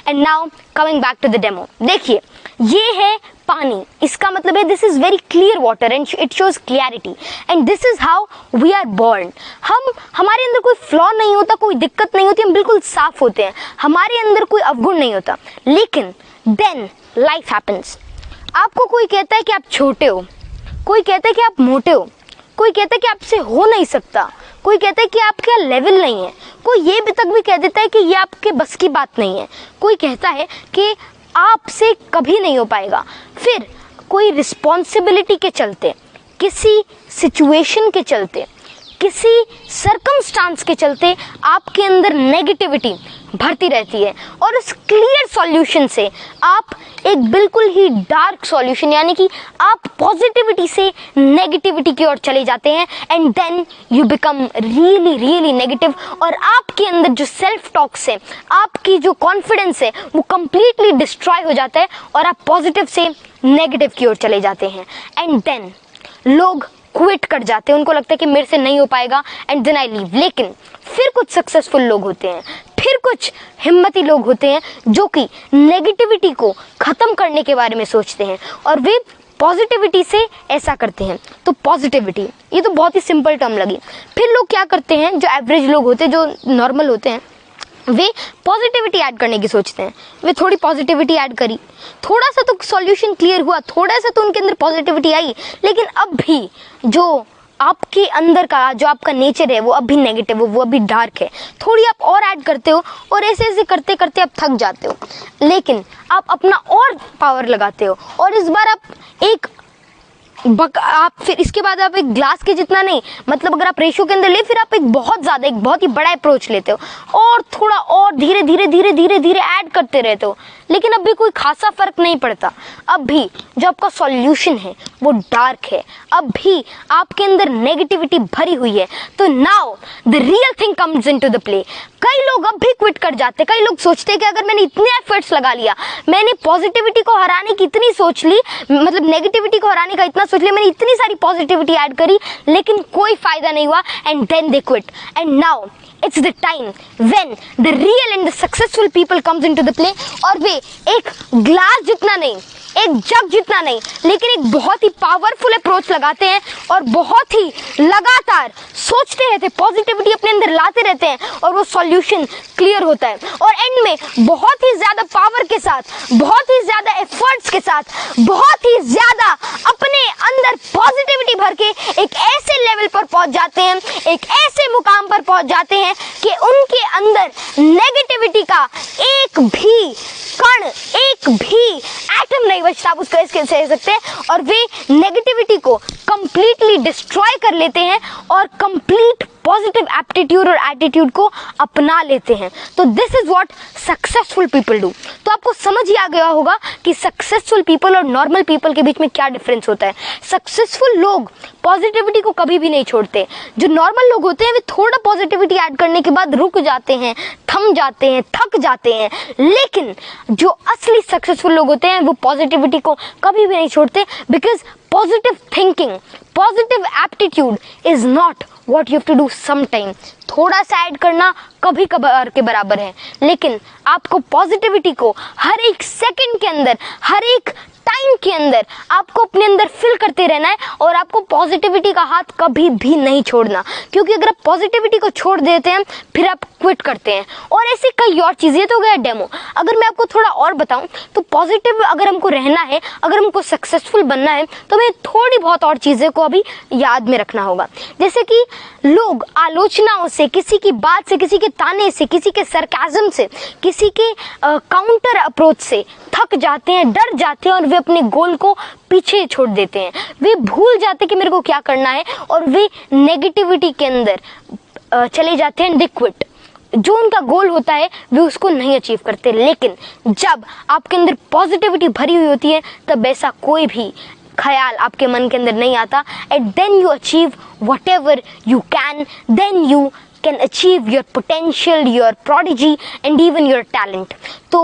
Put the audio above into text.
And now coming back to the demo, देखिए ये है पानी, इसका मतलब है this is very clear water and it shows clarity and this is how we are born. हमारे अंदर कोई फ्लॉ नहीं होता, कोई दिक्कत नहीं होती, हम बिल्कुल साफ होते हैं, हमारे अंदर कोई अवगुण नहीं होता। लेकिन देन लाइफ हैपन्स। आपको कोई कहता है कि आप छोटे हो, कोई कहता है कि आप मोटे हो, कोई कहता है कि आपसे हो नहीं सकता, कोई कहता है कि आपका लेवल नहीं है, कोई ये भी तक भी कह देता है कि ये आपके बस की बात नहीं है, कोई कहता है कि आपसे कभी नहीं हो पाएगा। फिर कोई रिस्पॉन्सिबिलिटी के चलते, किसी सिचुएशन के चलते, किसी सर्कमस्टांस के चलते आपके अंदर नेगेटिविटी भरती रहती है और उस क्लियर सॉल्यूशन से आप एक बिल्कुल ही डार्क सॉल्यूशन यानी कि आप पॉजिटिविटी से नेगेटिविटी की ओर चले जाते हैं and then you become really really negative और आपके अंदर जो सेल्फ टॉक्स है, आपकी जो कॉन्फिडेंस है वो कंप्लीटली डिस्ट्रॉय हो जाता है और आप पॉजिटिव से नेगेटिव की ओर चले जाते हैं एंड देन लोग क्विट कर जाते हैं, उनको लगता है कि मेरे से नहीं हो पाएगा एंड देन आई लीव। लेकिन फिर कुछ सक्सेसफुल लोग होते हैं, फिर कुछ हिम्मती लोग होते हैं जो कि नेगेटिविटी को खत्म करने के बारे में सोचते हैं और वे पॉजिटिविटी से ऐसा करते हैं। तो पॉजिटिविटी ये तो बहुत ही सिंपल टर्म लगी। फिर लोग क्या करते हैं, जो एवरेज लोग होते हैं, जो नॉर्मल होते हैं, वे पॉजिटिविटी ऐड करने की सोचते हैं। वे थोड़ी पॉजिटिविटी ऐड करी, थोड़ा सा तो सॉल्यूशन क्लियर हुआ, थोड़ा सा तो उनके अंदर पॉजिटिविटी आई, लेकिन अब भी जो आपके अंदर का जो आपका नेचर है वो अभी नेगेटिव हो, वो अभी डार्क है। थोड़ी आप और ऐड करते हो और ऐसे ऐसे करते करते आप थक जाते हो, लेकिन आप अपना और पावर लगाते हो और इस बार आप आप फिर इसके बाद आप एक ग्लास के जितना नहीं, मतलब अगर आप रेशो के अंदर ले, फिर आप एक बहुत ही बड़ा अप्रोच लेते हो और थोड़ा और धीरे धीरे धीरे धीरे धीरे ऐड करते रहते हो, लेकिन अब भी कोई खासा फर्क नहीं पड़ता। अब भी जो आपका सॉल्यूशन है वो डार्क है, अब भी आपके अंदर नेगेटिविटी भरी हुई है। तो now the real thing comes into the play. कई लोग अब भी क्विट कर जाते, कई लोग सोचते हैं कि अगर मैंने इतने एफर्ट्स लगा लिया, मैंने पॉजिटिविटी को हराने की इतनी सोच ली, मतलब नेगेटिविटी को हराने का इतना सोच लिया, मैंने इतनी सारी पॉजिटिविटी ऐड करी, लेकिन कोई फायदा नहीं हुआ and then they quit. And now it's the time when the real and the successful people comes into the play और वे एक ग्लास जितना नहीं, एक जग जितना नहीं, लेकिन एक बहुत ही पावरफुल अप्रोच लगाते हैं और बहुत ही लगातार सोचते रहते हैं, पॉजिटिविटी अपने अंदर लाते रहते हैं और वो सॉल्यूशन क्लियर होता है और एंड में बहुत ही ज्यादा पावर के साथ, बहुत ही ज्यादा एफर्ट्स के साथ, बहुत ही ज्यादा अपने अंदर पॉजिटिविटी भर के एक ऐसे लेवल पर पहुंच जाते हैं, एक ऐसे मुकाम पर पहुंच जाते हैं कि उनके अंदर नेगेटिविटी का एक भी कण, एक भी एटम नहीं बचता, आप उसको ऐसे कह सकते हैं, और वे नेगेटिविटी को कंप्लीटली डिस्ट्रॉय कर लेते हैं और कंप्लीट पॉजिटिव एप्टीट्यूड और एटीट्यूड को अपना लेते हैं। तो this is what successful people do. तो आपको समझ ही आ गया होगा कि सक्सेसफुल पीपल और नॉर्मल पीपल के बीच में क्या डिफरेंस होता है। सक्सेसफुल लोग पॉजिटिविटी को कभी भी नहीं छोड़ते, जो नॉर्मल लोग होते हैं वे थोड़ा पॉजिटिविटी ऐड करने के बाद रुक जाते हैं, थम जाते हैं, थक जाते हैं, लेकिन जो असली सक्सेसफुल लोग होते हैं वो पॉजिटिविटी को कभी भी नहीं छोड़ते, because positive thinking, positive aptitude is not what you have to do sometime। थोड़ा सा ऐड करना कभी कभार के बराबर है, लेकिन आपको पॉजिटिविटी को हर एक सेकंड के अंदर, हर एक टाइम के अंदर आपको अपने अंदर फिल करते रहना है और आपको पॉजिटिविटी का हाथ कभी भी नहीं छोड़ना, क्योंकि अगर आप पॉजिटिविटी को छोड़ देते हैं फिर आप क्विट करते हैं। और ऐसे कई और चीज़ें, तो गया डेमो। अगर मैं आपको थोड़ा और बताऊं तो पॉजिटिव अगर हमको रहना है, अगर हमको सक्सेसफुल बनना है, तो हमें थोड़ी बहुत और चीज़ें को अभी याद में रखना होगा। जैसे कि लोग आलोचनाओं से, किसी की बात से, किसी के ताने से, किसी के सरकाज़म से, किसी के काउंटर अप्रोच से थक जाते हैं, डर जाते हैं और वे अपने गोल को पीछे छोड़ देते हैं। वे भूल जाते हैं कि मेरे को क्या करना है और वे नेगेटिविटी के अंदर चले जाते हैं, दे क्विट। जो उनका गोल होता है वे उसको नहीं अचीव करते। लेकिन जब आपके अंदर पॉजिटिविटी भरी हुई होती है तब ऐसा कोई भी ख्याल आपके मन के अंदर नहीं आता, and then you achieve whatever you can, then you can achieve your potential, your prodigy and even your talent। तो